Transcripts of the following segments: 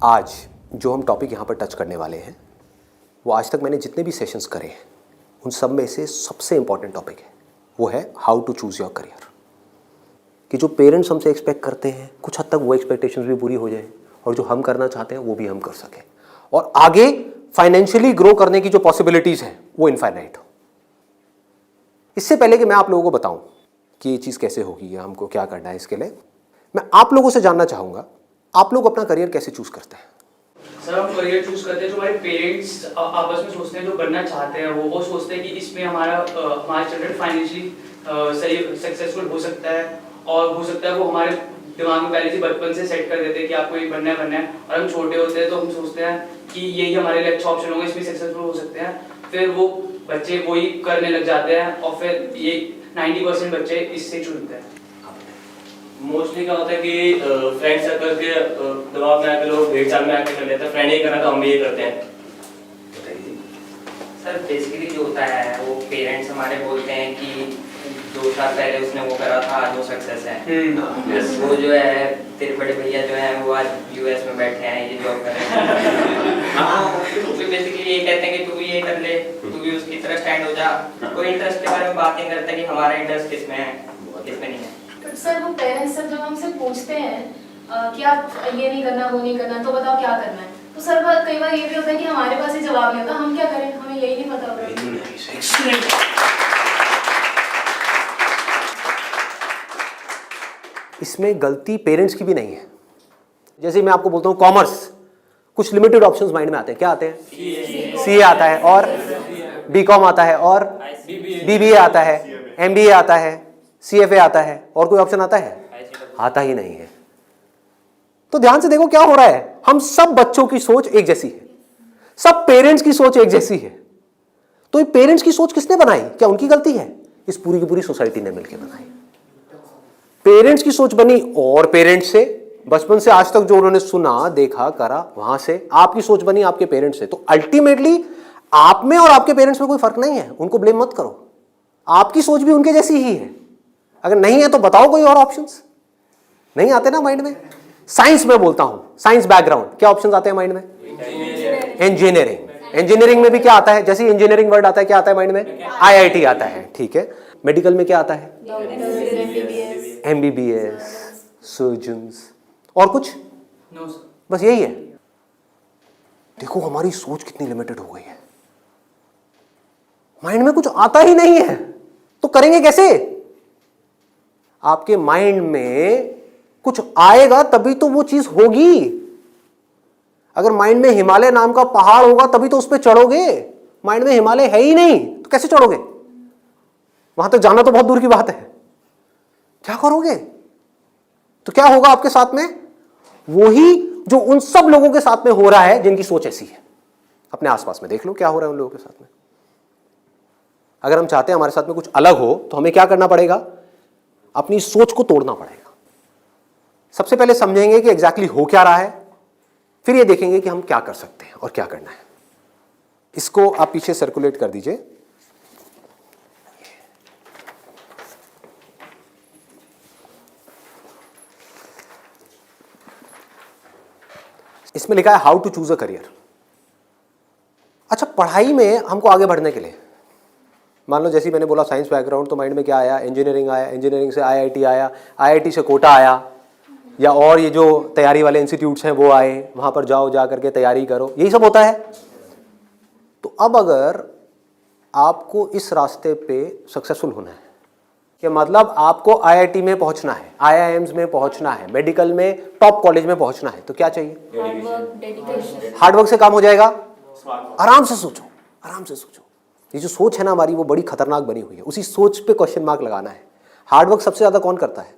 आज जो हम टॉपिक यहाँ पर टच करने वाले हैं वो आज तक मैंने जितने भी सेशंस करे हैं उन सब में से सबसे इम्पॉर्टेंट टॉपिक है, वो है how to choose your career. कि जो पेरेंट्स हमसे एक्सपेक्ट करते हैं कुछ हद तक वो एक्सपेक्टेशंस भी पूरी हो जाए और जो हम करना चाहते हैं वो भी हम कर सकें और आगे फाइनेंशियली ग्रो करने की जो पॉसिबिलिटीज़ हैं वो इनफाइनाइट हो। इससे पहले कि मैं आप लोगों को बताऊं कि ये चीज़ कैसे होगी या हमको क्या करना है, इसके लिए मैं आप लोगों से जानना चाहूँगा आप लोग अपना करियर कैसे चूज़ करते हैं। सर हम करियर चूज करते हैं जो हमारे पेरेंट्स आपस में सोचते हैं, जो बनना चाहते हैं वो सोचते हैं कि इसमें हमारा चिल्ड्रन फाइनेंशियली सही सक्सेसफुल हो सकता है और हो सकता है वो हमारे दिमाग में पहले से बचपन से सेट कर देते हैं कि आपको ये बनना है और हम छोटे होते हैं तो हम सोचते हैं कि यही हमारे लिए अच्छा ऑप्शन होगा, इसमें सक्सेसफुल हो सकते हैं। फिर वो बच्चे वही करने लग जाते हैं और फिर ये 90% बच्चे इससे चुनते हैं। मोस्टली क्या होता है कि फ्रेंड सर्कल के दबाव में आके लोग भेड़-चाल में आके कर लेते हैं, फ्रेंड ये करना तो हम भी ये करते हैं। सर बेसिकली जो होता है वो पेरेंट्स हमारे बोलते हैं कि 2 साल पहले उसने वो करा था आज वो सक्सेस है। वो जो है तेरे बड़े भैया जो है वो आज यूएस में बैठे हैं, ये जॉब कर रहे हैं। हाँ तो बेसिकली ये कहते हैं कि तू भी ये कर ले, तू भी उसकी तरह स्टैंड हो जा। कोई इंटरेस्ट के बारे में बात नहीं करता कि हमारा इंटरेस्ट किसमें है किसमें नहीं है। सर वो पेरेंट्स जब हमसे पूछते हैं कि आप ये नहीं करना वो नहीं करना तो बताओ क्या करना है, तो सर कई बार ये भी होता है कि हमारे पास ही जवाब नहीं होता, हम क्या करें, हमें यही नहीं पता होता। इसमें गलती पेरेंट्स की भी नहीं है। जैसे मैं आपको बोलता हूँ कॉमर्स, कुछ लिमिटेड ऑप्शंस माइंड में आते हैं। क्या आते हैं? सीए आता है और बीकॉम आता है और बीबीए आता है, एमबीए आता है, सीएफए आता है और कोई ऑप्शन आता है? आता ही नहीं है। तो ध्यान से देखो क्या हो रहा है। हम सब बच्चों की सोच एक जैसी है, सब पेरेंट्स की सोच एक जैसी है। तो ये पेरेंट्स की सोच किसने बनाई? क्या उनकी गलती है? इस पूरी की पूरी सोसाइटी ने मिलकर बनाई। पेरेंट्स की सोच बनी और पेरेंट्स से बचपन से आज तक जो उन्होंने सुना देखा करा वहां से आपकी सोच बनी आपके पेरेंट्स से। तो अल्टीमेटली आप में और आपके पेरेंट्स में कोई फर्क नहीं है, उनको ब्लेम मत करो। आपकी सोच भी उनके जैसी ही है। अगर नहीं है तो बताओ कोई और ऑप्शंस। नहीं आते ना माइंड में? साइंस में बोलता हूं, साइंस बैकग्राउंड, क्या ऑप्शंस आते हैं माइंड में? इंजीनियरिंग। इंजीनियरिंग में भी क्या आता है? जैसे इंजीनियरिंग वर्ड आता है क्या आता है माइंड में? आईआईटी आता है। ठीक है। मेडिकल में क्या आता है? एमबीबीएस, सर्जन्स और कुछ? No sir. बस यही है। देखो हमारी सोच कितनी लिमिटेड हो गई है। माइंड में कुछ आता ही नहीं है तो करेंगे कैसे? आपके माइंड में कुछ आएगा तभी तो वो चीज होगी। अगर माइंड में हिमालय नाम का पहाड़ होगा तभी तो उस पर चढ़ोगे। माइंड में हिमालय है ही नहीं तो कैसे चढ़ोगे? वहां तक जाना तो बहुत दूर की बात है। क्या करोगे? तो क्या होगा आपके साथ में? वही जो उन सब लोगों के साथ में हो रहा है जिनकी सोच ऐसी है। अपने आसपास में देख लो क्या हो रहा है उन लोगों के साथ में। अगर हम चाहते हैं हमारे साथ में कुछ अलग हो तो हमें क्या करना पड़ेगा? अपनी सोच को तोड़ना पड़ेगा। सबसे पहले समझेंगे कि एग्जैक्टली हो क्या रहा है, फिर ये देखेंगे कि हम क्या कर सकते हैं और क्या करना है। इसको आप पीछे सर्कुलेट कर दीजिए। इसमें लिखा है how to choose a career. अच्छा, पढ़ाई में हमको आगे बढ़ने के लिए मान लो जैसे मैंने बोला साइंस बैकग्राउंड, तो माइंड में क्या आया? इंजीनियरिंग आया, इंजीनियरिंग से आईआईटी आया, आईआईटी से कोटा आया, या और ये जो तैयारी वाले इंस्टीट्यूट्स हैं वो आए, वहाँ पर जाओ जा करके तैयारी करो, यही सब होता है। तो अब अगर आपको इस रास्ते पे सक्सेसफुल होना है कि मतलब आपको आईआईटी में पहुँचना है, आईआईएम्स में पहुँचना है, मेडिकल में टॉप कॉलेज में पहुँचना है, तो क्या चाहिए? हार्डवर्क से काम हो जाएगा। आराम से सोचो, आराम से सोचो। ये जो सोच है ना हमारी वो बड़ी खतरनाक बनी हुई है। उसी सोच पे क्वेश्चन मार्क लगाना है। हार्डवर्क सबसे ज्यादा कौन करता है?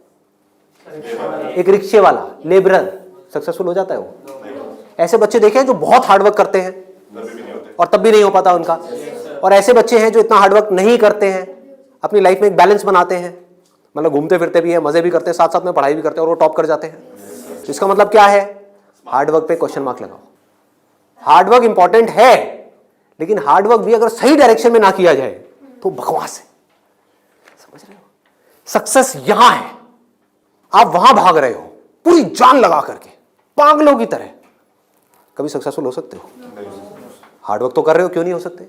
एक रिक्शे वाला, लेबरर सक्सेसफुल हो जाता है वो। ऐसे बच्चे देखे हैं जो बहुत हार्डवर्क करते हैं और तब भी नहीं हो पाता उनका, और ऐसे बच्चे हैं जो इतना हार्डवर्क नहीं करते हैं, अपनी लाइफ में एक बैलेंस बनाते हैं, मतलब घूमते फिरते भी हैं, मजे भी करते हैं, साथ साथ में पढ़ाई भी करते हैं और वो टॉप कर जाते हैं। तो इसका मतलब क्या है? हार्डवर्क पे क्वेश्चन मार्क लगाओ। हार्डवर्क इंपॉर्टेंट है, लेकिन हार्डवर्क भी अगर सही डायरेक्शन में ना किया जाए तो बकवास है। समझ रहे हो? सक्सेस यहां है, आप वहां भाग रहे हो पूरी जान लगा करके पागलों की तरह, कभी सक्सेसफुल हो सकते हो? हार्डवर्क तो कर रहे हो, क्यों नहीं हो सकते?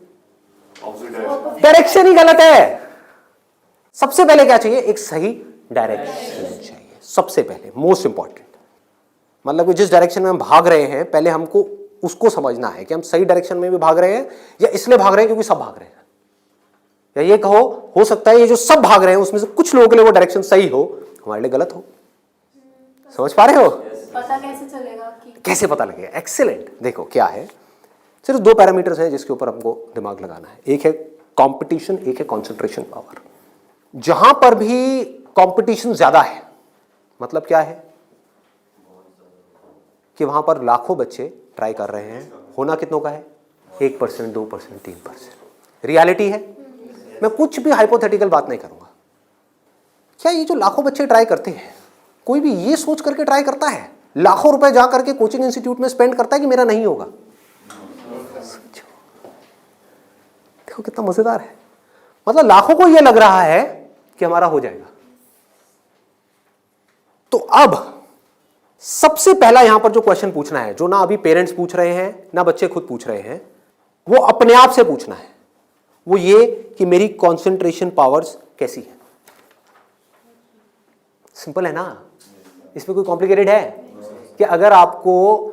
डायरेक्शन ही गलत है। सबसे पहले क्या चाहिए? एक सही डायरेक्शन चाहिए, सबसे पहले, मोस्ट इंपॉर्टेंट। मतलब कि जिस डायरेक्शन में हम भाग रहे हैं, पहले हमको उसको समझना है कि हम सही डायरेक्शन में भी भाग रहे हैं या इसलिए भाग रहे हैं क्योंकि सब भाग रहे हैं। या ये कहो, हो सकता है ये जो सब भाग रहे हैं उसमें से कुछ लोगों के लिए वो डायरेक्शन सही हो, हमारे लिए गलत हो। समझ पा रहे हो? पता कैसे चलेगा कि कैसे पता लगेगा? एक्सीलेंट। देखो क्या है, सिर्फ 2 पैरामीटर्स हैं जिसके ऊपर हमको दिमाग लगाना है। एक है कंपटीशन, एक है कंसंट्रेशन पावर। जहां पर भी कंपटीशन ज्यादा है, मतलब क्या है कि वहां पर लाखों बच्चे ट्राई कर रहे हैं, होना कितनों का है? 1%, 2%, 3%। रियलिटी है। मैं कुछ भी हाइपोथेटिकल बात नहीं करूंगा। क्या ये जो लाखों बच्चे ट्राई करते हैं, कोई भी ये सोच करके ट्राई करता है, लाखों रुपए जा करके कोचिंग इंस्टीट्यूट में स्पेंड करता है कि मेरा नहीं होगा? देखो कितना मजेदार है। मतलब लाखों को यह लग रहा है कि हमारा हो जाएगा। तो अब सबसे पहला यहां पर जो क्वेश्चन पूछना है, जो ना अभी पेरेंट्स पूछ रहे हैं ना बच्चे खुद पूछ रहे हैं, वो अपने आप से पूछना है। वो ये कि मेरी कंसंट्रेशन पावर्स कैसी है। सिंपल है ना, इसमें कोई कॉम्प्लिकेटेड है? कि अगर आपको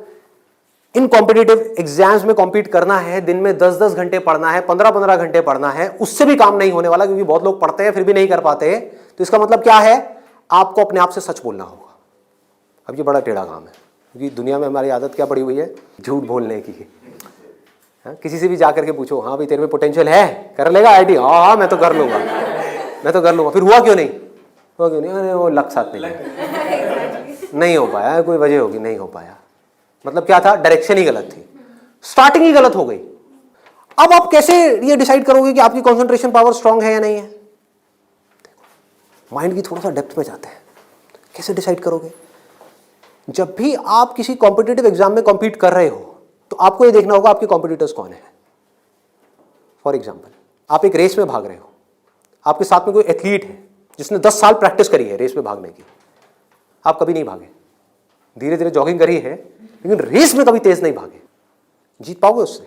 इन कॉम्पिटिटिव एग्जाम्स में कॉम्पीट करना है, दिन में 10-10 घंटे पढ़ना है, 15-15 घंटे पढ़ना है, उससे भी काम नहीं होने वाला, क्योंकि बहुत लोग पढ़ते हैं फिर भी नहीं कर पाते। तो इसका मतलब क्या है? आपको अपने आप से सच बोलना होगा। अब ये बड़ा टेढ़ा काम है, क्योंकि दुनिया में हमारी आदत क्या पड़ी हुई है? झूठ बोलने की। हाँ, किसी से भी जा करके पूछो, हाँ भाई तेरे में पोटेंशियल है, कर लेगा आईटी? हाँ मैं तो कर लूंगा, मैं तो कर लूंगा। फिर हुआ क्यों नहीं? हुआ क्यों नहीं? अरे वो लक साथ नहीं हो पाया, कोई वजह होगी, नहीं हो पाया। मतलब क्या था? डायरेक्शन ही गलत थी, स्टार्टिंग ही गलत हो गई। अब आप कैसे ये डिसाइड करोगे कि आपकी कंसंट्रेशन पावर स्ट्रांग है या नहीं है? माइंड की थोड़ा सा डेप्थ में जाते हैं। कैसे डिसाइड करोगे? जब भी आप किसी कॉम्पिटिटिव एग्जाम में कॉम्पीट कर रहे हो, तो आपको ये देखना होगा आपके कॉम्पिटिटर्स कौन है। फॉर एग्जाम्पल, आप एक रेस में भाग रहे हो, आपके साथ में कोई एथलीट है जिसने 10 साल प्रैक्टिस करी है रेस में भागने की। आप कभी नहीं भागे, धीरे धीरे जॉगिंग करी है, लेकिन रेस में कभी तेज नहीं भागे। जीत पाओगे उससे?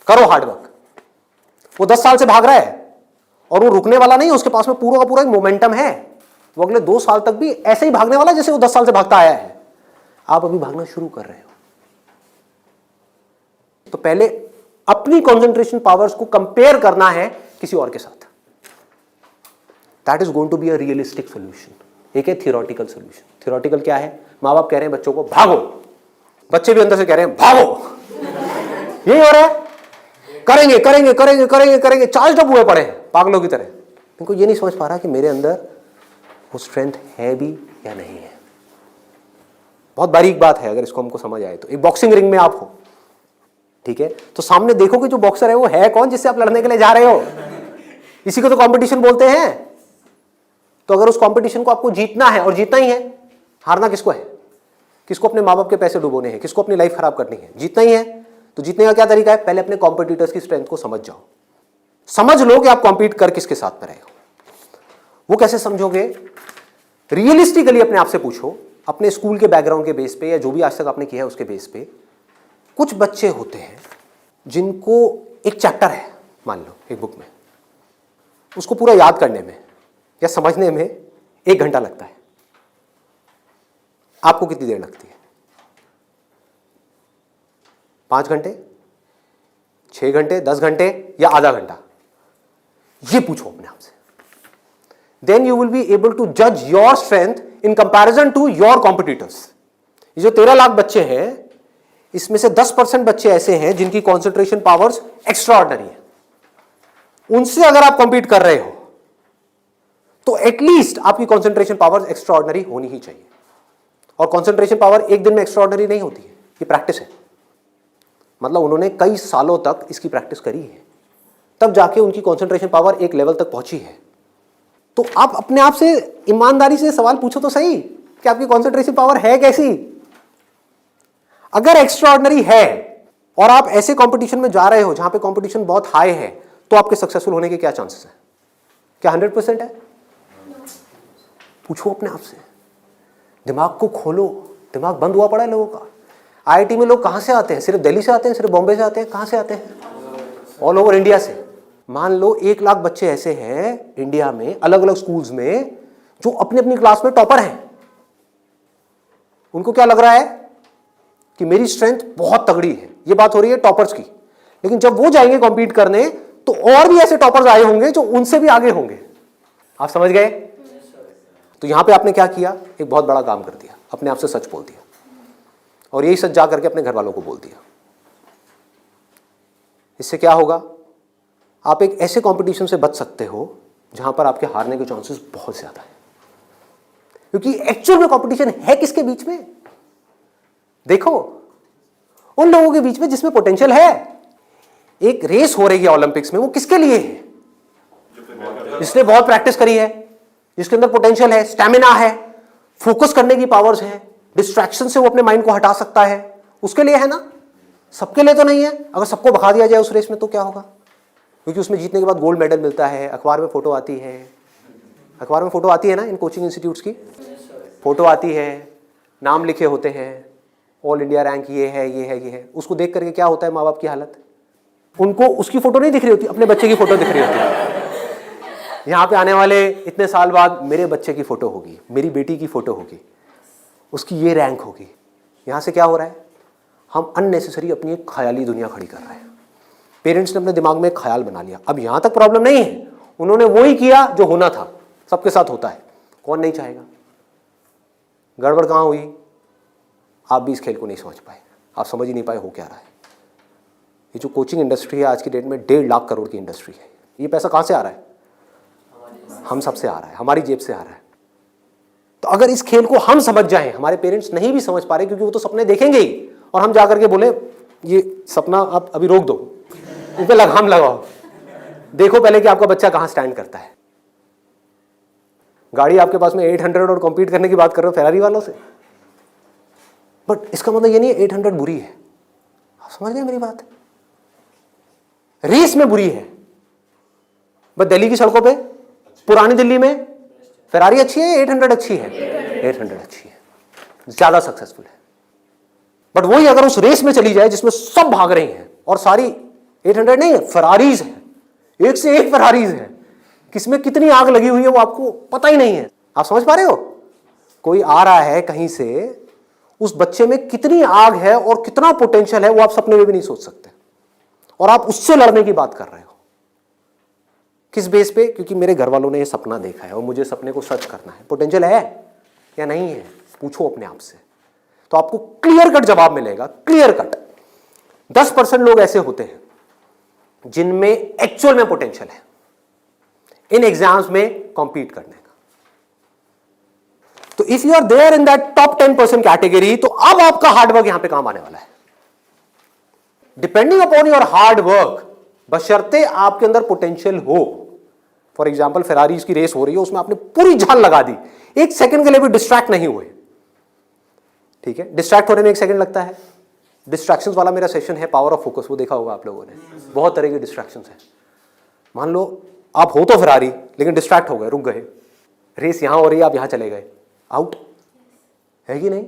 करो हार्डवर्क। वो 10 साल से भाग रहा है और वो रुकने वाला नहीं है, उसके पास में पूरा का पूरा एक मोमेंटम है। वो अगले 2 साल तक भी ऐसे ही भागने वाला जैसे वो 10 साल से भागता आया है। आप अभी भागना शुरू कर रहे हो, तो पहले अपनी कंसंट्रेशन पावर्स को कंपेयर करना है किसी और के साथ। That is going to be a realistic solution. एक है थियोरेटिकल सोल्यूशन। थियोरेटिकल क्या है? माँ बाप कह रहे हैं बच्चों को भागो, बच्चे भी अंदर से कह रहे हैं भागो। यही हो रहा है, करेंगे करेंगे करेंगे करेंगे करेंगे, चार्ज अप हुए पड़े हैं पागलों की तरह। इनको ये नहीं समझ पा रहा कि मेरे अंदर वो स्ट्रेंथ है भी या नहीं है। बहुत बारीक बात है, अगर इसको हमको समझ आए तो। एक बॉक्सिंग रिंग में आप हो, ठीक है, तो सामने देखो कि जो बॉक्सर है वो है कौन जिससे आप लड़ने के लिए जा रहे हो। इसी को तो कंपटीशन बोलते हैं। तो अगर उस कंपटीशन को आपको जीतना है, और जीतना ही है, हारना किसको है? किसको अपने माँ बाप के पैसे डुबोने हैं? किसको अपनी लाइफ खराब करनी है? जीतना ही है। तो जीतने का क्या तरीका है? पहले अपने कॉम्पिटिटर्स की स्ट्रेंथ को समझ जाओ। समझ लो कि आप कॉम्पीट कर किसके साथ में रहे हो। वो कैसे समझोगे? रियलिस्टिकली अपने आप से पूछो, अपने स्कूल के बैकग्राउंड के बेस पे या जो भी आज तक आपने किया है उसके बेस पे। कुछ बच्चे होते हैं जिनको एक चैप्टर है, मान लो एक बुक में, उसको पूरा याद करने में या समझने में 1 घंटा लगता है। आपको कितनी देर लगती है? 5 घंटे, 6 घंटे, 10 घंटे या आधा घंटा? ये पूछो अपने आप से। Then you will be able to जज your strength in comparison to your competitors. ये जो 13 लाख बच्चे हैं, इसमें से 10% बच्चे ऐसे हैं जिनकी कॉन्सेंट्रेशन पावर्स एक्स्ट्रा ऑर्डिनरी है। उनसे अगर आप कॉम्पीट कर रहे हो तो एटलीस्ट आपकी कॉन्सेंट्रेशन पावर्स एक्स्ट्रा ऑर्डिनरी होनी ही चाहिए। और कॉन्सेंट्रेशन पावर एक दिन में एक्स्ट्रा ऑर्डिनरी नहीं होती है, ये प्रैक्टिस है। मतलब उन्होंने कई सालों तक इसकी प्रैक्टिस करी है, तब जाके उनकी कॉन्सेंट्रेशन पावर एक लेवल तक पहुंची है। तो आप अपने आप से ईमानदारी से सवाल पूछो तो सही कि आपकी कॉन्सेंट्रेशन पावर है कैसी। अगर एक्स्ट्रा ऑर्डिनरी है और आप ऐसे कंपटीशन में जा रहे हो जहां पे कंपटीशन बहुत हाई है, तो आपके सक्सेसफुल होने के क्या चांसेस हैं? क्या 100% है? पूछो अपने आप से, दिमाग को खोलो। दिमाग बंद हुआ पड़ा है लोगों का। आईआईटी में लोग कहाँ से आते हैं? सिर्फ दिल्ली से आते हैं, सिर्फ बॉम्बे से आते हैं? कहाँ से आते हैं? ऑल ओवर इंडिया से। मान लो 1 लाख बच्चे ऐसे हैं इंडिया में अलग अलग स्कूल्स में जो अपनी अपनी क्लास में टॉपर हैं। उनको क्या लग रहा है कि मेरी स्ट्रेंथ बहुत तगड़ी है। ये बात हो रही है टॉपर्स की। लेकिन जब वो जाएंगे कॉम्पीट करने तो और भी ऐसे टॉपर्स आए होंगे जो उनसे भी आगे होंगे। आप समझ गए? तो यहां पे आपने क्या किया? एक बहुत बड़ा काम कर दिया, अपने आप से सच बोल दिया और यही सच जा करके अपने घर वालों को बोल दिया। इससे क्या होगा? आप एक ऐसे कंपटीशन से बच सकते हो जहां पर आपके हारने के चांसेस बहुत ज्यादा है, क्योंकि एक्चुअल में कंपटीशन है किसके बीच में? देखो, उन लोगों के बीच में जिसमें पोटेंशियल है। एक रेस हो रही है ओलंपिक्स में, वो किसके लिए है? जिसने बहुत प्रैक्टिस करी है, जिसके अंदर पोटेंशियल है, स्टैमिना है, फोकस करने की पावर्स है, डिस्ट्रैक्शन से वो अपने माइंड को हटा सकता है, उसके लिए है ना। सबके लिए तो नहीं है। अगर सबको भगा दिया जाए उस रेस में तो क्या होगा? क्योंकि उसमें जीतने के बाद गोल्ड मेडल मिलता है, अखबार में फोटो आती है। अखबार में फोटो आती है ना, इन कोचिंग इंस्टीट्यूट्स की फोटो आती है, नाम लिखे होते हैं, ऑल इंडिया रैंक ये है, ये है, ये है। उसको देख करके क्या होता है माँ बाप की हालत? उनको उसकी फोटो नहीं दिख रही होती, अपने बच्चे की फोटो दिख रही होती है। यहाँ पे आने वाले इतने साल बाद मेरे बच्चे की फोटो होगी, मेरी बेटी की फोटो होगी, उसकी ये रैंक होगी। यहाँ से क्या हो रहा है? हम अननेसेसरी अपनी एक ख्याली दुनिया खड़ी कर रहे हैं। पेरेंट्स ने अपने दिमाग में एक ख्याल बना लिया। अब यहाँ तक प्रॉब्लम नहीं है, उन्होंने वो ही किया जो होना था। सबके साथ होता है, कौन नहीं चाहेगा? गड़बड़ कहाँ हुई? आप भी इस खेल को नहीं समझ पाए, आप समझ ही नहीं पाए हो क्या रहा है। ये जो कोचिंग इंडस्ट्री है आज की डेट में 1.5 लाख करोड़ की इंडस्ट्री है। ये पैसा कहाँ से आ रहा है? हम सबसे आ रहा है, हमारी जेब से आ रहा है। तो अगर इस खेल को हम समझ जाएं, हमारे पेरेंट्स नहीं भी समझ पा रहे क्योंकि वो तो सपने देखेंगे ही, और हम जाकर के बोले ये सपना आप अभी रोक दो, इस पे लगाम लगाओ, देखो पहले कि आपका बच्चा कहाँ स्टैंड करता है। गाड़ी आपके पास में 800 और कॉम्पीट करने की बात कर रहे हो फेरारी वालों से, बट इसका मतलब ये नहीं है 800 बुरी है। आप समझ गए मेरी बात? रेस में बुरी है, बट दिल्ली की सड़कों पे, पुरानी दिल्ली में फेरारी अच्छी है, 800 अच्छी है? 800 अच्छी है, ज्यादा सक्सेसफुल है। बट वही अगर उस रेस में चली जाए जिसमें सब भाग रही हैं और सारी 800 नहीं है, फेरारीज है, एक से एक फेरारीज है, किसमें कितनी आग लगी हुई है वो आपको पता ही नहीं है। आप समझ पा रहे हो? कोई आ रहा है कहीं से, उस बच्चे में कितनी आग है और कितना पोटेंशियल है वो आप सपने में भी नहीं सोच सकते, और आप उससे लड़ने की बात कर रहे हो। किस बेस पे? क्योंकि मेरे घर वालों ने ये सपना देखा है और मुझे सपने को सच करना है। पोटेंशियल है या नहीं है? पूछो अपने आप से, तो आपको क्लियर कट जवाब मिलेगा। Clear cut. 10% लोग ऐसे होते हैं जिनमें एक्चुअल में पोटेंशियल है इन एग्जाम्स में कॉम्पीट करने का। तो if you are there in that top 10% category, तो अब आपका हार्डवर्क यहां पे काम आने वाला है। Depending upon your hard work, बशर्ते आपके अंदर पोटेंशियल हो। फॉर एग्जाम्पल फेरारीज की रेस हो रही है, उसमें आपने पूरी जान लगा दी, एक सेकंड के लिए भी डिस्ट्रैक्ट नहीं हुए। ठीक है, डिस्ट्रैक्ट होने में 1 सेकंड लगता है। डिस्ट्रैक्शंस वाला मेरा सेशन है पावर ऑफ फोकस, वो देखा होगा आप लोगों ने। बहुत तरह की डिस्ट्रैक्शंस है। मान लो आप हो तो फेरारी, लेकिन डिस्ट्रैक्ट हो गए, रुक गए, रेस यहां हो रही है, आप यहां चले गए, आउट है कि नहीं?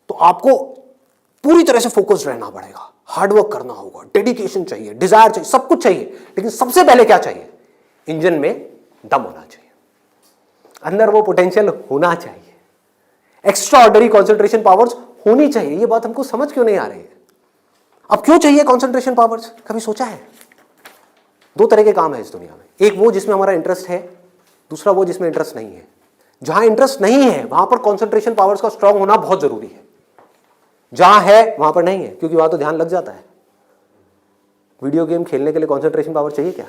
तो आपको पूरी तरह से फोकस्ड रहना पड़ेगा, हार्डवर्क करना होगा, डेडिकेशन चाहिए, डिजायर चाहिए, सब कुछ चाहिए। लेकिन सबसे पहले क्या चाहिए? इंजन में दम होना चाहिए, अंदर वो पोटेंशियल होना चाहिए, एक्स्ट्रा ऑर्डिनरी कॉन्सेंट्रेशन पावर्स होनी चाहिए। ये बात हमको समझ क्यों नहीं आ रही है? अब क्यों चाहिए कॉन्सेंट्रेशन पावर्स? कभी सोचा है? 2 तरह के काम है इस दुनिया में, एक वो जिसमें हमारा इंटरेस्ट है, दूसरा वो जिसमें इंटरेस्ट नहीं है। जहां इंटरेस्ट नहीं है वहां पर कॉन्सेंट्रेशन पावर्स का स्ट्रांग होना बहुत जरूरी है, जहां है वहां पर नहीं है, क्योंकि वहां तो ध्यान लग जाता है। वीडियो गेम खेलने के लिए कॉन्सेंट्रेशन पावर चाहिए क्या?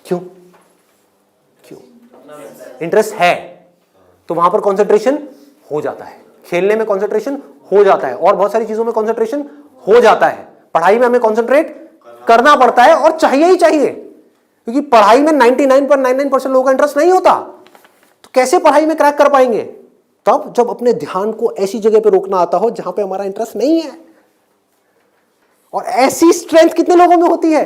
क्यों? क्यों? इंटरेस्ट है तो वहां पर कॉन्सेंट्रेशन हो जाता है, खेलने में कॉन्सेंट्रेशन हो जाता है, और बहुत सारी चीजों में कॉन्सेंट्रेशन हो जाता है। पढ़ाई में हमें कॉन्सेंट्रेट करना पड़ता है, और चाहिए ही चाहिए, क्योंकि पढ़ाई में 99.99% लोगों का इंटरेस्ट नहीं होता। तो कैसे पढ़ाई में क्रैक कर पाएंगे? तब जब अपने ध्यान को ऐसी जगह पे रोकना आता हो जहां पे हमारा इंटरेस्ट नहीं है। और ऐसी स्ट्रेंथ कितने लोगों में होती है?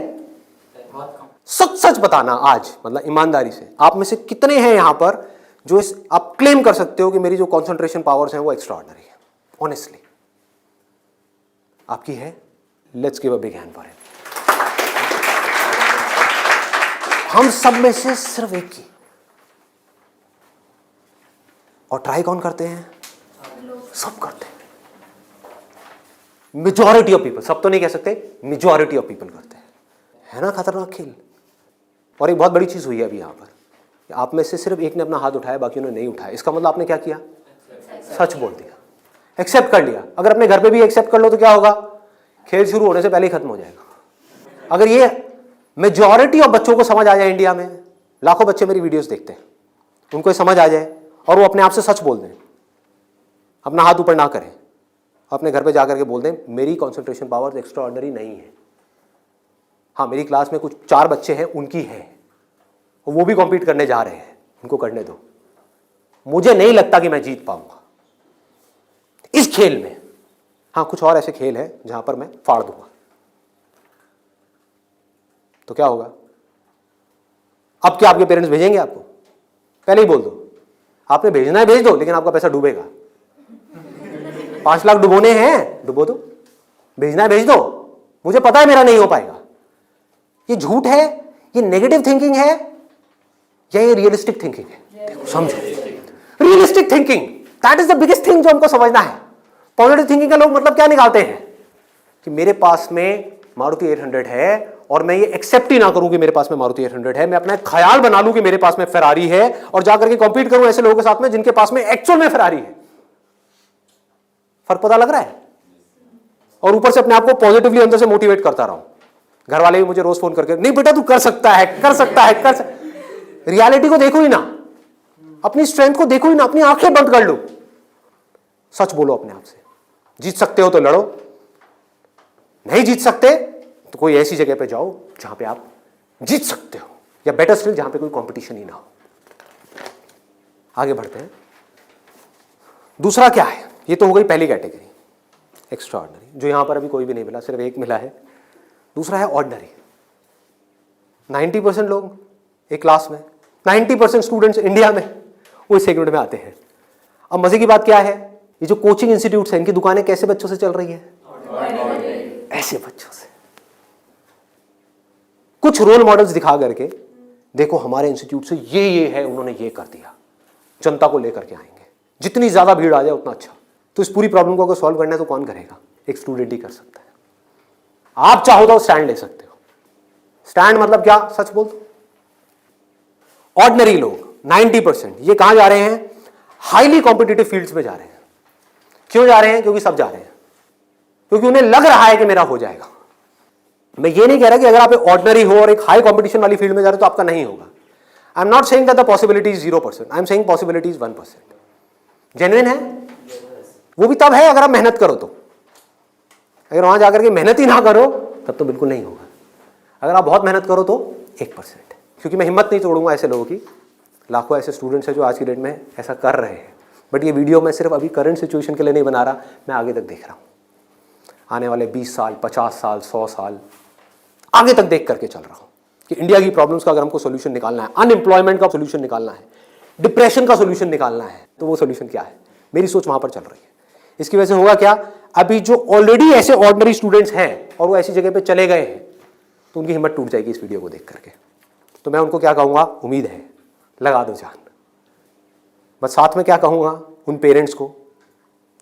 सच सच बताना आज, मतलब ईमानदारी से, आप में से कितने हैं यहां पर जो आप क्लेम कर सकते हो कि मेरी जो कॉन्सेंट्रेशन पावर्स हैं वो एक्स्ट्रा ऑर्डिनरी है? ऑनेस्टली आपकी है, let's give a big hand for it. हम सब में से सिर्फ एक की, और ट्राई कौन करते हैं? सब करते हैं। मेजॉरिटी ऑफ पीपल, सब तो नहीं कह सकते, मेजॉरिटी ऑफ पीपल करते हैं। है ना खतरनाक खेल। और एक बहुत बड़ी चीज हुई है अभी यहां पर, आप में से सिर्फ एक ने अपना हाथ उठाया, बाकी ने नहीं उठाया। इसका मतलब आपने क्या किया? सच बोल दिया, एक्सेप्ट कर लिया। अगर अपने घर पे भी एक्सेप्ट कर लो तो क्या होगा? खेल शुरू होने से पहले ही खत्म हो जाएगा। अगर ये मेजॉरिटी ऑफ बच्चों को समझ आ जाए, इंडिया में लाखों बच्चे मेरी वीडियोस देखते हैं, उनको ये समझ आ जाए और वो अपने आप से सच बोल दें, अपना हाथ ऊपर ना करें, अपने घर पे जाकर के बोल दें मेरी कंसंट्रेशन पावर एक्स्ट्रा ऑर्डिनरी नहीं है। हाँ, मेरी क्लास में कुछ 4 बच्चे हैं, उनकी है, और वो भी कॉम्पीट करने जा रहे हैं, उनको करने दो। मुझे नहीं लगता कि मैं जीत पाऊंगा इस खेल में। हाँ, कुछ और ऐसे खेल हैं जहां पर मैं फाड़ दूंगा, तो क्या होगा? अब क्या आपके पेरेंट्स भेजेंगे आपको? पहले ही बोल दो, आपने भेजना है भेज दो, लेकिन आपका पैसा डूबेगा। 5 लाख डुबोने हैं, डुबो दो। भेजना है भेज दो, मुझे पता है मेरा नहीं हो पाएगा। ये झूठ है, ये नेगेटिव थिंकिंग है, या ये रियलिस्टिक थिंकिंग है? देखो समझो, realistic thinking, that is the biggest thing जो हमको समझना है। पॉजिटिव थिंकिंग का लोग मतलब क्या निकालते हैं कि मेरे पास में मारुति 800 है, और मैं ये एक्सेप्ट ही ना करूं कि मेरे पास में मारुति 800 है, मैं अपना एक ख्याल बना लूं कि मेरे पास में फेरारी है, और जाकर के कॉम्पीट करूं ऐसे लोगों के साथ में जिनके पास में एक्चुअल में फेरारी है। फर्क पता लग रहा है? और ऊपर से अपने आप को पॉजिटिवली अंदर से मोटिवेट करता रहा हूं। घर वाले भी मुझे रोज फोन करके, नहीं बेटा तू कर सकता है, कर सकता है, कर सकता। रियलिटी को देखो ही ना, अपनी स्ट्रेंथ को देखो ही ना, अपनी आंखें बंद कर लो, सच बोलो अपने आप से। जीत सकते हो तो लड़ो, नहीं जीत सकते तो कोई ऐसी जगह पे जाओ जहां पे आप जीत सकते हो, या बेटर स्टिल जहां पे कोई कंपटीशन ही ना हो। आगे बढ़ते हैं। दूसरा क्या है? ये तो हो गई पहली कैटेगरी, एक्स्ट्रा ऑर्डिनरी, जो यहां पर अभी कोई भी नहीं मिला, सिर्फ एक मिला है। दूसरा है ऑर्डिनरी। 90% लोग एक क्लास में, 90% स्टूडेंट्स इंडिया में वो इस सेगमेंट में आते हैं। अब मजे की बात क्या है, ये जो कोचिंग इंस्टीट्यूट्स हैं, इनकी दुकानें कैसे बच्चों से चल रही है? ऐसे बच्चों से। कुछ रोल मॉडल्स दिखा करके, देखो हमारे इंस्टीट्यूट से ये है, उन्होंने ये कर दिया, जनता को लेकर के आएंगे। जितनी ज्यादा भीड़ आ जाए उतना अच्छा। तो इस पूरी प्रॉब्लम को अगर सॉल्व करना है तो कौन करेगा? एक स्टूडेंट ही कर सकता है। आप चाहो तो स्टैंड ले सकते हो। स्टैंड मतलब क्या? सच बोल दो। ऑर्डिनरी लोग 90% ये कहां जा रहे हैं? हाईली कॉम्पिटिटिव फील्ड्स में जा रहे हैं। क्यों जा रहे हैं? क्योंकि सब जा रहे हैं, क्योंकि उन्हें लग रहा है कि मेरा हो जाएगा। मैं ये नहीं कह रहा कि अगर आप ऑर्डिनरी हो और एक हाई कॉम्पिटिशन वाली फील्ड में जा रहे हो तो आपका नहीं होगा। I am not saying that the possibility is 0%, I am saying possibility is 1%। Genuine है वो भी तब है अगर आप मेहनत करो तो। अगर वहां जाकर के मेहनत ही ना करो तब तो बिल्कुल नहीं होगा। अगर आप बहुत मेहनत करो तो 1%। क्योंकि मैं हिम्मत नहीं तोड़ूंगा ऐसे लोगों की। लाखों ऐसे स्टूडेंट्स हैं जो आज की डेट में ऐसा कर रहे हैं। बट ये वीडियो मैं सिर्फ अभी करंट सिचुएशन के लिए नहीं बना रहा, मैं आगे तक देख रहा हूँ। आने वाले 20 साल, 50 साल, 100 साल आगे तक देख करके चल रहा हूँ कि इंडिया की प्रॉब्लम्स का अगर हमको सोल्यूशन निकालना है, अनएम्प्लॉयमेंट का सोल्यूशन निकालना है, डिप्रेशन का सोल्यूशन निकालना है, तो वो सोल्यूशन क्या है? मेरी सोच वहां पर चल रही है। इसकी वजह से होगा क्या? अभी जो ऑलरेडी ऐसे ऑर्डिनरी स्टूडेंट्स हैं और वो ऐसी जगह पे चले गए हैं, तो उनकी हिम्मत टूट जाएगी इस वीडियो को देख करके। तो मैं उनको क्या कहूँगा? उम्मीद है, लगा दो जान। बस साथ में क्या कहूँगा उन पेरेंट्स को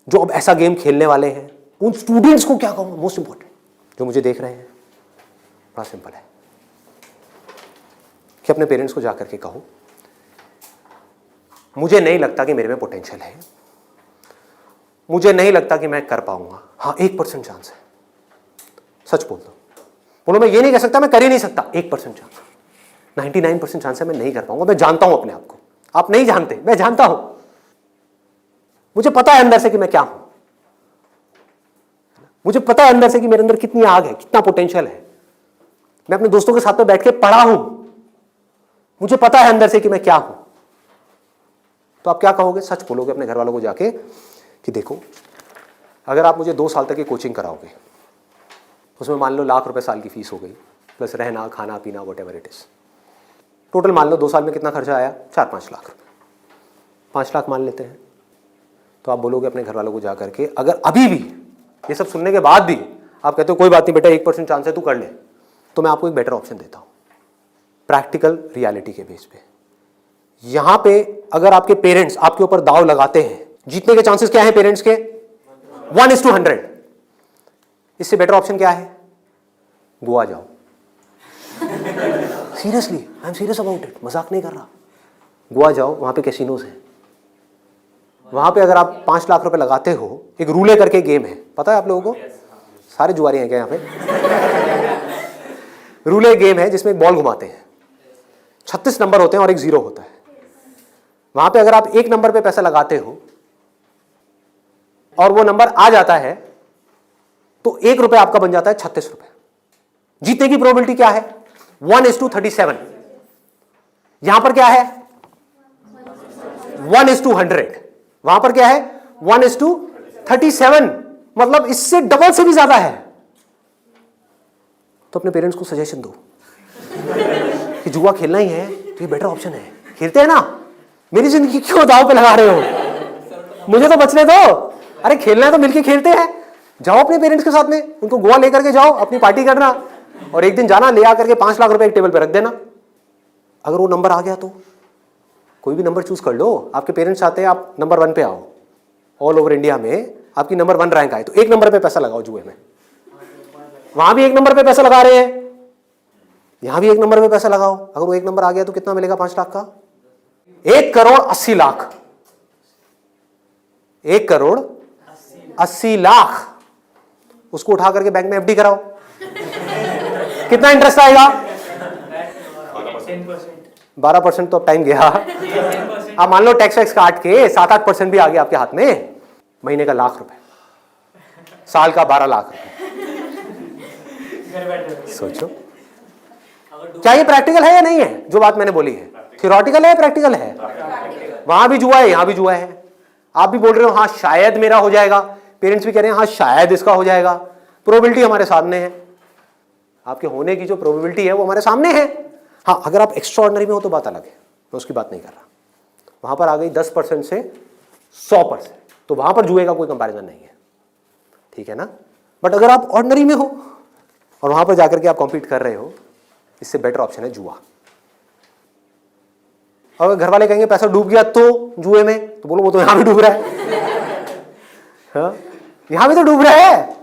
जो अब ऐसा गेम खेलने वाले हैं, उन स्टूडेंट्स को क्या कहूँगा? मोस्ट इंपॉर्टेंट जो मुझे देख रहे हैं, बड़ा सिंपल है कि अपने पेरेंट्स को जाकर के कहो मुझे नहीं लगता कि मेरे में पोटेंशियल है, मुझे नहीं लगता कि मैं कर पाऊंगा। हाँ, 1% चांस है। सच बोल दो। बोलो मैं ये नहीं कह सकता मैं कर ही नहीं सकता, 1% चांस, 99% चांस है मैं नहीं कर पाऊंगा। मैं जानता हूं अपने आप को, आप नहीं जानते, मैं जानता हूं। मुझे पता है अंदर से कि मैं क्या हूं, मुझे पता है अंदर से कि मेरे अंदर कितनी आग है, कितना पोटेंशियल है। मैं अपने दोस्तों के साथ में बैठ के पढ़ा हूं, मुझे पता है अंदर से कि मैं क्या हूं। तो आप क्या कहोगे? सच बोलोगे अपने घर वालों को जाके कि देखो अगर आप मुझे 2 साल तक की कोचिंग कराओगे, उसमें मान लो ₹1,00,000 साल की फीस हो गई, प्लस रहना खाना पीना what ever it is, total मान लो 2 साल में कितना खर्चा आया? 4-5 लाख रुपए। 5 लाख मान लेते हैं। तो आप बोलोगे अपने घर वालों को जाकर के, अगर अभी भी ये सब सुनने के बाद भी आप कहते हो कोई बात नहीं बेटा 1% चांस है तू कर ले, तो मैं आपको एक बेटर ऑप्शन देता हूँ प्रैक्टिकल रियलिटी के बेस पे। यहां पे अगर आपके पेरेंट्स आपके ऊपर दाव लगाते हैं, जीतने के चांसेस क्या है पेरेंट्स के? 1:100। इससे बेटर ऑप्शन क्या है? गोवा जाओ। Seriously, I am serious about it, मजाक नहीं कर रहा। गोवा जाओ, वहां पे कैसीनोज हैं। वहां पे अगर आप 5 लाख रुपए लगाते हो, एक रूले करके गेम है, पता है आप लोगों को? सारे जुआरी हैं क्या यहाँ पे? रूले गेम है जिसमें एक बॉल घुमाते हैं, 36 नंबर होते हैं और एक 0 होता है। वहां पे अगर आप 1 नंबर पे पैसा लगाते हो और वो नंबर आ जाता है तो 1 रुपए आपका बन जाता है 36 रुपए। जीतने की प्रोबेबिलिटी क्या है? 1:37। यहां पर क्या है? 1:100। वहां पर क्या है? 1:37, मतलब इससे डबल से भी ज्यादा है। तो अपने पेरेंट्स को सजेशन दो कि जुआ खेलना ही है तो ये बेटर ऑप्शन है, खेलते हैं ना। मेरी जिंदगी क्यों दांव पे लगा रहे हो? मुझे तो बचने दो। अरे खेलना है तो मिलके खेलते हैं। जाओ अपने पेरेंट्स के साथ में, उनको गोवा लेकर के जाओ, अपनी पार्टी करना, और एक दिन जाना ले आकर के 5 लाख रुपए एक टेबल पे रख देना। अगर वो नंबर आ गया तो कोई भी नंबर चूज कर लो। आपके पेरेंट्स चाहते हैं आप नंबर 1 पे आओ, ऑल ओवर इंडिया में आपकी नंबर 1 रैंक आए, तो 1 नंबर पे पैसा लगाओ जुए में। वहां भी 1 नंबर पे पैसा लगा रहे हैं, यहां भी 1 नंबर पे पैसा लगाओ। अगर वो 1 नंबर आ गया तो कितना मिलेगा? 5 लाख का 1,80,00,000। 1,80,00,000 उसको उठा करके बैंक में एफडी कराओ। कितना इंटरेस्ट आएगा? 12%। तो अब टाइम गया। आप मान लो टैक्स वैक्स काट के 7-8% भी आ गया आपके हाथ में। महीने का 1,00,000 रुपए, साल का 12 लाख रुपए। सोचो क्या ये प्रैक्टिकल है या नहीं है? जो बात मैंने बोली है थियोरेटिकल है, प्रैक्टिकल है। वहां भी जुआ है, यहां भी जुआ है। आप भी बोल रहे हो हाँ शायद मेरा हो जाएगा, पेरेंट्स भी कह रहे हैं हाँ शायद इसका हो जाएगा। प्रोबेबिलिटी हमारे सामने है, आपके होने की जो प्रोबेबिलिटी है वो हमारे सामने है। हाँ अगर आप एक्स्ट्राऑर्डिनरी में हो तो बात अलग है, मैं उसकी बात नहीं कर रहा। वहां पर आ गई 10% से 100%, तो वहां पर जुए का कोई कंपैरिजन नहीं है, ठीक है ना। बट अगर आप ऑर्डिनरी में हो और वहां पर जाकर के आप कॉम्पीट कर रहे हो, इससे बेटर ऑप्शन है जुआ। और घर वाले कहेंगे पैसा डूब गया तो जुए में, तो बोलो वो तो यहां भी डूब रहा है। हाँ? यहां भी तो डूब रहा है।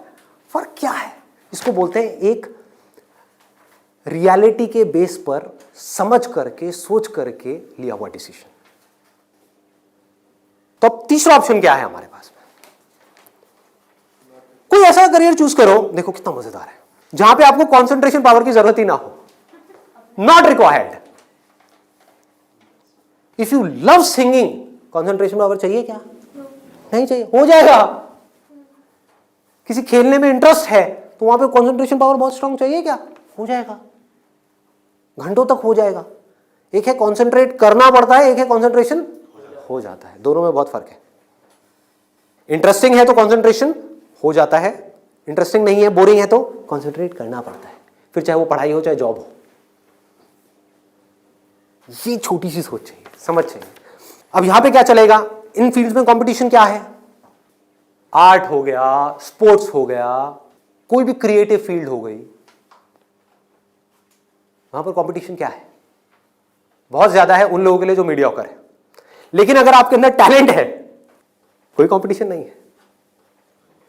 फर्क क्या है? इसको बोलते हैं एक रियलिटी के बेस पर समझ करके सोच करके लिया हुआ डिसीजन। तो अब तीसरा ऑप्शन क्या है हमारे पास में? कोई ऐसा करियर चूज करो, देखो कितना मजेदार है, जहां पे आपको कंसंट्रेशन पावर की जरूरत ही ना हो, not required. If you love singing, concentration power चाहिए क्या? नहीं चाहिए, हो जाएगा। किसी खेलने में इंटरेस्ट है तो वहां पे कंसंट्रेशन पावर बहुत स्ट्रांग चाहिए क्या? हो जाएगा, घंटों तक हो जाएगा। एक है कंसंट्रेट करना पड़ता है, एक है कंसंट्रेशन हो जाता है। दोनों में बहुत फर्क है। इंटरेस्टिंग है तो कंसंट्रेशन हो जाता है, इंटरेस्टिंग नहीं है, बोरिंग है तो कंसंट्रेट करना पड़ता है, फिर चाहे वो पढ़ाई हो चाहे जॉब हो। ये छोटी सी सोच चाहिए, समझ चाहिए। अब यहां पे क्या चलेगा? इन फील्ड्स में कंपटीशन क्या है? आर्ट हो गया, स्पोर्ट्स हो गया, कोई भी क्रिएटिव फील्ड हो गई, वहां पर कंपटीशन क्या है? बहुत ज्यादा है उन लोगों के लिए जो मीडियोकर है। लेकिन अगर आपके अंदर टैलेंट है, कोई कंपटीशन नहीं है,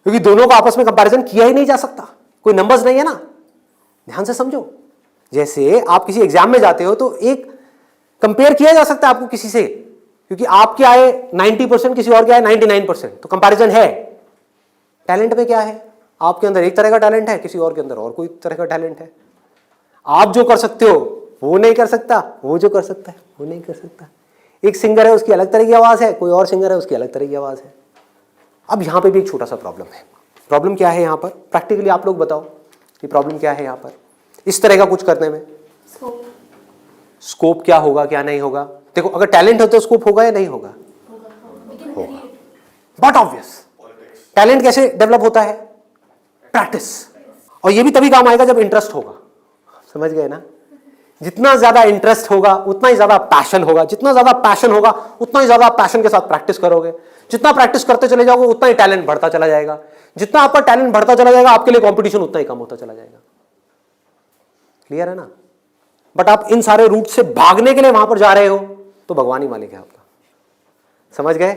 क्योंकि दोनों को आपस में कंपैरिजन किया ही नहीं जा सकता, कोई नंबर्स नहीं है ना। ध्यान से समझो, जैसे आप किसी एग्जाम में जाते हो तो एक कंपेयर किया जा सकता है आपको किसी से, क्योंकि आपके आए 90%, किसी और के आए 99%, तो कंपैरिजन है। टैलेंट में क्या है? आपके अंदर एक तरह का टैलेंट है, किसी और के अंदर और कोई तरह का टैलेंट है। आप जो कर सकते हो वो नहीं कर सकता, वो जो कर सकता है वो नहीं कर सकता। एक सिंगर है उसकी अलग तरह की आवाज है, कोई और सिंगर है उसकी अलग तरह की आवाज है। अब यहां पे भी एक छोटा सा प्रॉब्लम है। प्रॉब्लम क्या है यहां पर? प्रैक्टिकली आप लोग बताओ कि प्रॉब्लम क्या है यहां पर इस तरह का कुछ करने में? स्कोप क्या होगा, क्या नहीं होगा? देखो अगर टैलेंट हो तो स्कोप होगा या नहीं होगा? होगा। बट ऑब्वियस, टैलेंट कैसे डेवलप होता है? प्रैक्टिस। और ये भी तभी काम आएगा जब इंटरेस्ट होगा। समझ गए ना? जितना ज्यादा इंटरेस्ट होगा उतना ही ज्यादा पैशन होगा, जितना ज्यादा पैशन होगा उतना ही ज्यादा पैशन के साथ प्रैक्टिस करोगे, जितना प्रैक्टिस करते चले जाओगे उतना ही टैलेंट बढ़ता चला जाएगा, जितना आपका टैलेंट बढ़ता चला जाएगा आपके लिए कंपटीशन उतना ही कम होता चला जाएगा। क्लियर है ना? बट आप इन सारे रूट से भागने के लिए वहां पर जा रहे हो तो भगवान ही मालिक है आपका। समझ गए?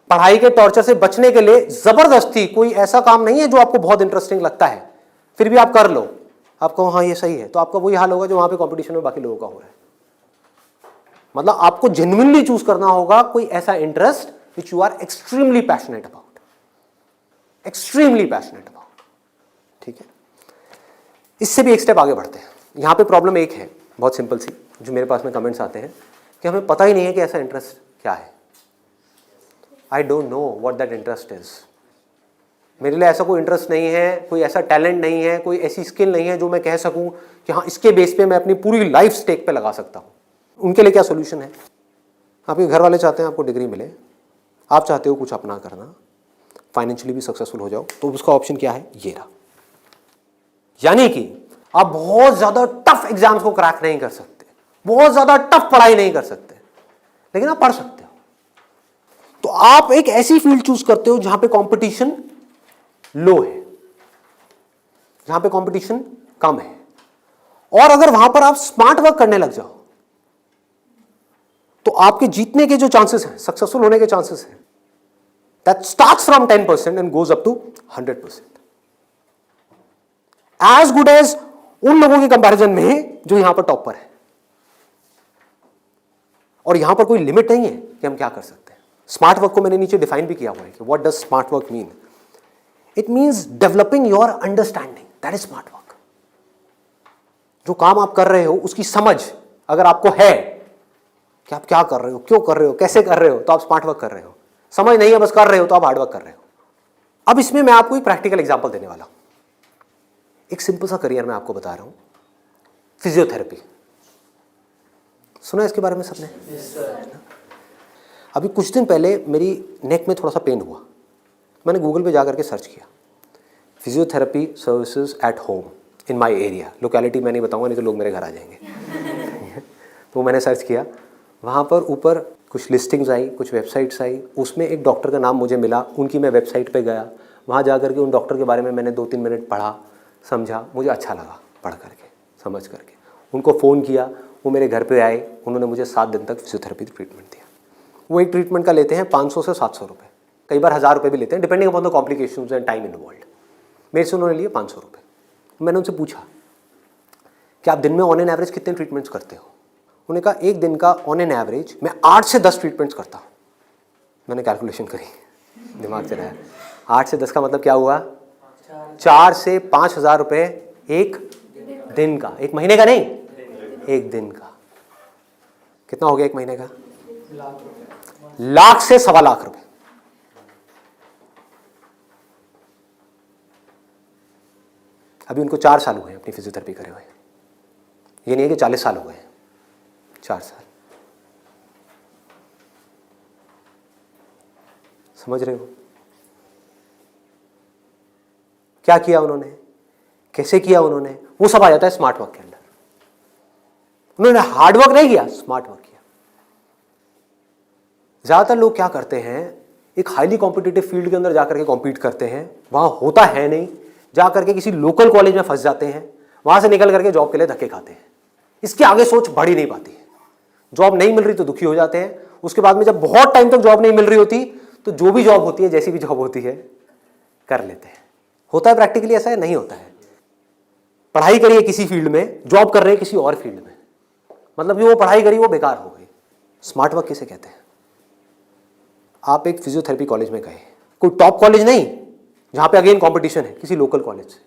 पढ़ाई के टॉर्चर से बचने के लिए जबरदस्ती कोई ऐसा काम नहीं है जो आपको बहुत इंटरेस्टिंग लगता है फिर भी आप कर लो, आप कहो हाँ ये सही है, तो आपका वही हाल होगा जो वहां पे कंपटीशन में बाकी लोगों का हो रहा है। मतलब आपको जेन्युइनली चूज करना होगा कोई ऐसा interest which you are extremely passionate about, extremely passionate about. ठीक है, इससे भी एक स्टेप आगे बढ़ते हैं। यहां पे प्रॉब्लम एक है बहुत सिंपल सी, जो मेरे पास में कमेंट्स आते हैं कि हमें पता ही नहीं है कि ऐसा इंटरेस्ट क्या है। I don't know what that interest is. मेरे लिए ऐसा कोई इंटरेस्ट नहीं है, कोई ऐसा टैलेंट नहीं है, कोई ऐसी स्किल नहीं है जो मैं कह सकूं कि हाँ इसके बेस पे मैं अपनी पूरी लाइफ स्टेक पे लगा सकता हूं। उनके लिए क्या सोल्यूशन है? आपके घर वाले चाहते हैं आपको डिग्री मिले, आप चाहते हो कुछ अपना करना, फाइनेंशियली भी सक्सेसफुल हो जाओ, तो उसका ऑप्शन क्या है? ये रहा। यानी कि आप बहुत ज्यादा टफ एग्जाम्स को क्रैक नहीं कर सकते, बहुत ज्यादा टफ पढ़ाई नहीं कर सकते, लेकिन आप पढ़ सकते हो। तो आप एक ऐसी फील्ड चूज करते हो जहां पे कंपटीशन लो है, जहां पे कंपटीशन कम है, और अगर वहां पर आप स्मार्ट वर्क करने लग जाओ तो आपके जीतने के जो चांसेस हैं, सक्सेसफुल होने के चांसेस हैं, that starts from 10% and goes up to 100%, as good as उन लोगों के कंपैरिजन में जो यहां पर टॉपर है। और यहां पर कोई लिमिट नहीं है कि हम क्या कर सकते हैं। स्मार्ट वर्क को मैंने नीचे डिफाइन भी किया हुआ है कि what does smart work mean. It means developing your understanding, that is smart work. जो काम आप कर रहे हो उसकी समझ अगर आपको है कि आप क्या कर रहे हो, क्यों कर रहे हो, कैसे कर रहे हो, तो आप स्मार्ट वर्क कर रहे हो। समझ नहीं है बस कर रहे हो तो आप हार्ड वर्क कर रहे हो। अब इसमें मैं आपको एक प्रैक्टिकल एग्जांपल देने वाला हूं। एक सिंपल सा करियर मैं आपको बता रहा हूं, फिजियोथेरेपी। सुना इसके बारे में सबने? अभी कुछ दिन पहले मेरी नेक में थोड़ा सा पेन हुआ, मैंने गूगल पे जाकर के सर्च किया physiotherapy services at home in my area. Locality मैं नहीं बताऊंगा, नहीं तो लोग मेरे घर आ जाएंगे। तो मैंने सर्च किया, वहाँ पर ऊपर कुछ लिस्टिंग्स आई, कुछ वेबसाइट्स आई, उसमें एक डॉक्टर का नाम मुझे मिला। उनकी मैं वेबसाइट पे गया, वहाँ जा करके उन डॉक्टर के बारे में मैंने 2-3 मिनट पढ़ा, समझा, मुझे अच्छा लगा पढ़ करके, समझ करके। उनको फ़ोन किया, वो मेरे घर पे आए, उन्होंने मुझे 7 दिन तक फिजियोथेरेपी ट्रीटमेंट दिया। वो एक ट्रीटमेंट का लेते हैं 500 से 700 रुपये, कई बार 1000 रुपये भी लेते हैं, depending upon the complications and time involved. मेरे से उन्होंने लिए 500 रुपये। मैंने उनसे पूछा कि आप दिन में ऑन एन एवरेज कितने ट्रीटमेंट्स करते हो? उन्होंने कहा एक दिन का ऑन एन एवरेज मैं 8 से 10 ट्रीटमेंट्स करता हूँ। मैंने कैलकुलेशन करी, दिमाग चलाया, 8 से 10 का मतलब क्या हुआ? 4 से 5,000 रुपये एक दिन का, एक महीने का नहीं, एक दिन का। कितना हो गया एक महीने का? लाख से 1.25 लाख रुपए। अभी उनको 4 साल हुए अपनी फिजियोथेरेपी करे हुए। ये नहीं है कि 40 साल हो गए, 4 साल। समझ रहे हो क्या किया उन्होंने, कैसे किया उन्होंने? वो सब आ जाता है स्मार्ट वर्क के अंदर। उन्होंने हार्ड वर्क नहीं किया, स्मार्ट वर्क किया। ज्यादातर लोग क्या करते हैं, एक हाईली कॉम्पिटिटिव फील्ड के अंदर जाकर के कॉम्पीट करते हैं, वहां होता है नहीं, जाकर के किसी लोकल कॉलेज में फंस जाते हैं, वहां से निकल करके जॉब के लिए धक्के खाते हैं। इसके आगे सोच बढ़ ही नहीं पाती है। जॉब नहीं मिल रही तो दुखी हो जाते हैं, उसके बाद में जब बहुत टाइम तक जॉब नहीं मिल रही होती तो जो भी जॉब होती है, जैसी भी जॉब होती है, कर लेते हैं। होता है प्रैक्टिकली ऐसा है? नहीं होता है। पढ़ाई करिए किसी फील्ड में, जॉब कर रहे हैं किसी और फील्ड में, मतलब कि वो पढ़ाई करी वो बेकार हो गई। स्मार्ट वर्क किसे कहते हैं? आप एक फिजियोथेरेपी कॉलेज में गए, कोई टॉप कॉलेज नहीं जहां पे अगेन कंपटीशन है, किसी लोकल कॉलेज से।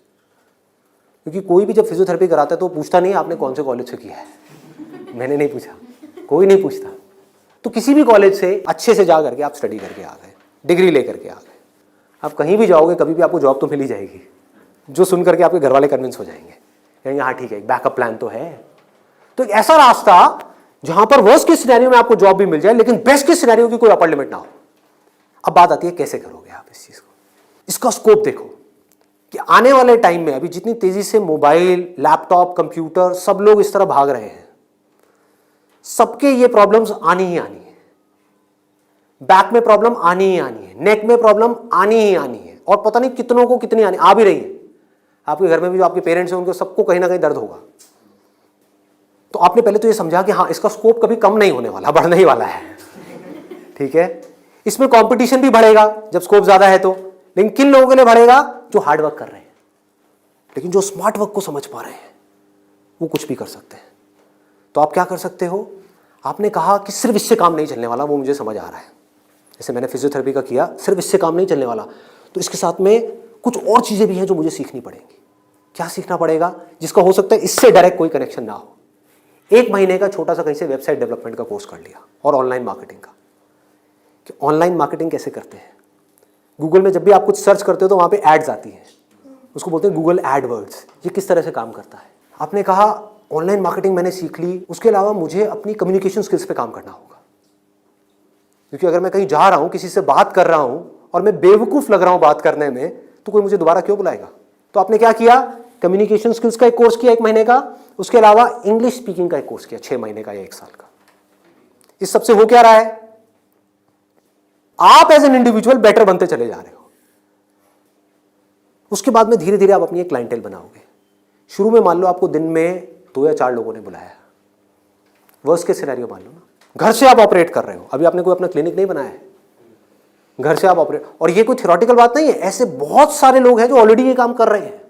क्योंकि कोई भी जब फिजियोथेरेपी कराता है तो पूछता नहीं आपने कौन से कॉलेज से किया है। मैंने नहीं पूछा, कोई नहीं पूछता। तो किसी भी कॉलेज से अच्छे से जा करके आप स्टडी करके आ गए, डिग्री लेकर के आ गए। आप कहीं भी जाओगे कभी भी आपको जॉब तो मिल ही जाएगी, जो सुन करके आपके घर वाले कन्विंस हो जाएंगे, कहेंगे हाँ ठीक है, बैकअप प्लान तो है। तो एक ऐसा रास्ता जहां पर वर्स्ट केस सिनेरियो में आपको जॉब भी मिल जाए, लेकिन बेस्ट केस सिनेरियो की कोई अपर लिमिट ना हो। अब बात आती है कैसे करोगे आप इस चीज को। इसका स्कोप देखो, कि आने वाले टाइम में अभी जितनी तेजी से मोबाइल, लैपटॉप, कंप्यूटर सब लोग इस तरह भाग रहे हैं, सबके ये प्रॉब्लम्स आनी ही आनी है। बैक में प्रॉब्लम आनी ही आनी है, नेक में प्रॉब्लम आनी ही आनी है, और पता नहीं कितनों को कितनी आनी आ भी रही है। आपके घर में भी जो आपके पेरेंट्स हैं उनको सबको कहीं ना कहीं दर्द होगा। तो आपने पहले तो ये समझा कि हाँ, इसका स्कोप कभी कम नहीं होने वाला, बढ़ने ही वाला है। ठीक है, इसमें कंपटीशन भी बढ़ेगा जब स्कोप ज्यादा है तो, लेकिन किन लोगों के लिए बढ़ेगा? जो हार्ड वर्क कर रहे हैं, लेकिन जो स्मार्ट वर्क को समझ पा रहे हैं वो कुछ भी कर सकते हैं। तो आप क्या कर सकते हो? आपने कहा कि सिर्फ इससे काम नहीं चलने वाला, वो मुझे समझ आ रहा है। जैसे मैंने फिजियोथेरेपी का किया, सिर्फ इससे काम नहीं चलने वाला, तो इसके साथ में कुछ और चीजें भी हैं जो मुझे सीखनी पड़ेंगी। क्या सीखना पड़ेगा? जिसका हो सकता है इससे डायरेक्ट कोई कनेक्शन ना हो। 1 महीने का छोटा सा कहीं से वेबसाइट डेवलपमेंट का कोर्स कर लिया, और ऑनलाइन मार्केटिंग का, कि ऑनलाइन मार्केटिंग कैसे करते हैं। गूगल में जब भी आप कुछ सर्च करते हो तो वहाँ पे एड्स आती हैं, उसको बोलते हैं गूगल एडवर्ड्स। ये किस तरह से काम करता है? आपने कहा ऑनलाइन मार्केटिंग मैंने सीख ली, उसके अलावा मुझे अपनी कम्युनिकेशन स्किल्स पे काम करना होगा, क्योंकि अगर मैं कहीं जा रहा हूँ, किसी से बात कर रहा हूँ और मैं बेवकूफ़ लग रहा हूँ बात करने में, तो कोई मुझे दोबारा क्यों बुलाएगा? तो आपने क्या किया? कम्युनिकेशन स्किल्स का एक कोर्स किया 1 महीने का, उसके अलावा इंग्लिश स्पीकिंग का एक कोर्स किया 6 महीने का या 1 साल का। इस सबसे हो क्या रहा है? आप एज एन इंडिविजुअल बेटर बनते चले जा रहे हो। उसके बाद में धीरे धीरे आप अपनी एक क्लाइंटेल बनाओगे। शुरू में मान लो आपको दिन में 2 या 4 लोगों ने बुलाया, वर्स्ट केस सिनेरियो मान लो ना, घर से आप ऑपरेट कर रहे हो, अभी आपने कोई अपना क्लिनिक नहीं बनाया है, घर से आप ऑपरेट, और ये कोई थ्योरेटिकल बात नहीं है, ऐसे बहुत सारे लोग हैं जो ऑलरेडी ये काम कर रहे हैं,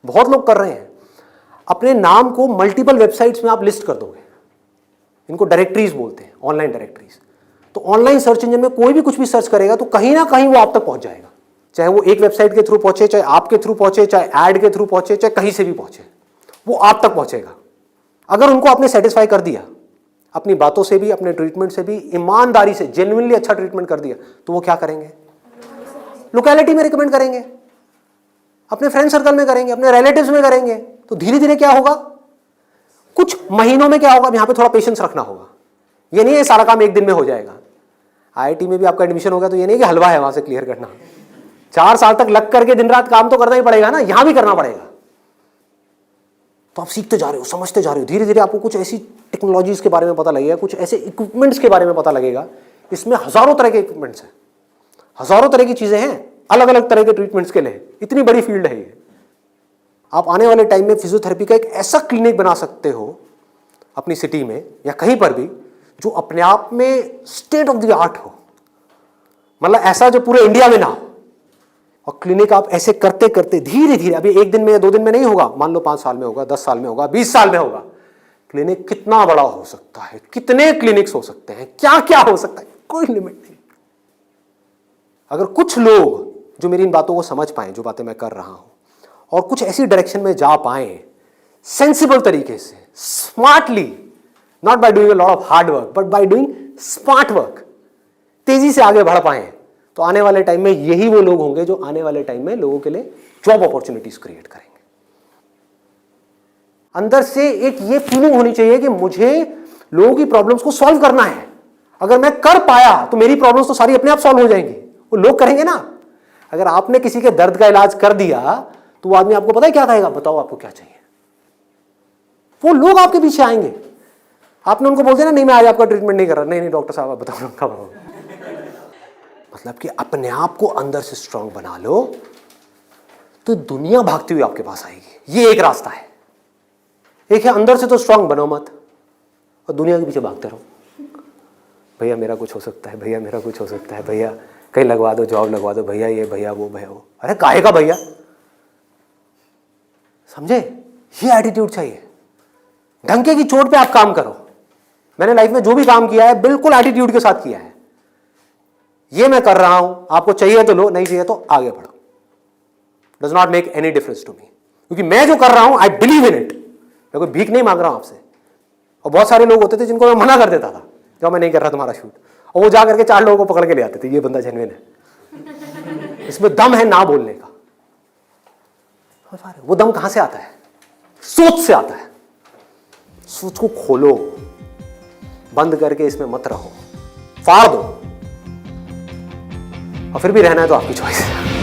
बहुत लोग कर रहे हैं। अपने नाम को मल्टीपल वेबसाइट्स में आप लिस्ट कर दोगे, इनको डायरेक्टरीज बोलते हैं, ऑनलाइन डायरेक्टरीज। तो ऑनलाइन सर्च इंजन में कोई भी कुछ भी सर्च करेगा तो कहीं ना कहीं वो आप तक पहुंच जाएगा, चाहे वो एक वेबसाइट के थ्रू पहुंचे, चाहे आपके थ्रू पहुंचे, चाहे ऐड के थ्रू पहुंचे, चाहे कहीं से भी पहुंचे, वो आप तक पहुंचेगा। अगर उनको आपने सेटिस्फाई कर दिया, अपनी बातों से भी, अपने ट्रीटमेंट से भी, ईमानदारी से, जेन्युइनली अच्छा ट्रीटमेंट कर दिया, तो वो क्या करेंगे? लोकेलिटी में रिकमेंड करेंगे, अपने फ्रेंड सर्कल में करेंगे, अपने रिलेटिव्स में करेंगे। तो धीरे धीरे क्या होगा? कुछ महीनों में क्या होगा? यहां पे थोड़ा पेशेंस रखना होगा। ये नहीं है सारा काम 1 दिन में हो जाएगा। आईआईटी में भी आपका एडमिशन हो गया तो ये नहीं कि हलवा है वहां से क्लियर करना, 4 साल तक लग करके दिन रात काम तो करना ही पड़ेगा ना, यहां भी करना पड़ेगा। तो आप सीखते जा रहे हो, समझते जा रहे हो, धीरे धीरे आपको कुछ ऐसी टेक्नोलॉजीज के बारे में पता लगेगा, कुछ ऐसे इक्विपमेंट्स के बारे में पता लगेगा। इसमें हजारों तरह के इक्विपमेंट्स हैं, हजारों तरह की चीजें हैं, अलग अलग तरह के ट्रीटमेंट्स के लिए। इतनी बड़ी फील्ड है ये। आप आने वाले टाइम में फिजियोथेरेपी का एक ऐसा क्लिनिक बना सकते हो अपनी सिटी में या कहीं पर भी, जो अपने आप में स्टेट ऑफ द आर्ट हो, मतलब ऐसा जो पूरे इंडिया में ना हो। और क्लिनिक आप ऐसे करते करते धीरे धीरे, अभी 1 दिन में या 2 दिन में नहीं होगा, मान लो 5 साल में होगा, 10 साल में होगा, 20 साल में होगा। क्लिनिक कितना बड़ा हो सकता है, कितने क्लिनिक्स हो सकते हैं, क्या क्या हो सकता है, कोई लिमिट नहीं। अगर कुछ लोग जो मेरी इन बातों को समझ पाए, जो बातें मैं कर रहा हूं, और कुछ ऐसी डायरेक्शन में जा पाए सेंसिबल तरीके से, smartly, not by doing a lot of hard work but by doing smart work, तेजी से आगे बढ़ पाए, तो आने वाले टाइम में यही वो लोग होंगे जो आने वाले टाइम में लोगों के लिए जॉब अपॉर्चुनिटीज क्रिएट करेंगे। अंदर से एक ये फीलिंग होनी चाहिए कि मुझे लोगों की प्रॉब्लम्स को सॉल्व करना है। अगर मैं कर पाया तो मेरी प्रॉब्लम्स तो सारी अपने आप सॉल्व हो जाएंगी, वो लोग करेंगे ना। अगर आपने किसी के दर्द का इलाज कर दिया तो वो आदमी आपको पता है क्या कहेगा? बताओ आपको क्या चाहिए। वो लोग आपके पीछे आएंगे। आपने उनको बोल दिया ना, नहीं मैं आज आपका ट्रीटमेंट नहीं कर रहा, नहीं डॉक्टर साहब आप बताओ कब आओ। मतलब कि अपने आप को अंदर से स्ट्रांग बना लो तो दुनिया भागती हुई आपके पास आएगी। ये एक रास्ता है। एक है अंदर से तो स्ट्रांग बनो मत और दुनिया के पीछे भागते रहो। भैया मेरा कुछ हो सकता है, भैया मेरा कुछ हो सकता है, भैया कहीं लगवा दो, जॉब लगवा दो, भैया ये भैया वो भैया वो। अरे काहे का भैया, समझे? ये एटीट्यूड चाहिए। डंके की चोट पे आप काम करो। मैंने लाइफ में जो भी काम किया है बिल्कुल एटीट्यूड के साथ किया है। ये मैं कर रहा हूं, आपको चाहिए तो लो, नहीं चाहिए तो आगे बढ़ो। Does not make any difference to me, क्योंकि मैं जो कर रहा हूं आई बिलीव इन इट। मैं कोई भीख नहीं मांग रहा हूं आपसे। और बहुत सारे लोग होते थे जिनको मैं मना कर देता था, जो मैं नहीं कर रहा तुम्हारा शूट, और वो जा करके 4 लोगों को पकड़ के ले आते थे, ये बंदा जेन्युइन है, इसमें दम है ना बोलने का। वो दम कहां से आता है? सोच से आता है। सोच को खोलो, बंद करके इसमें मत रहो, फाड़ दो। और फिर भी रहना है तो आपकी चॉइस है।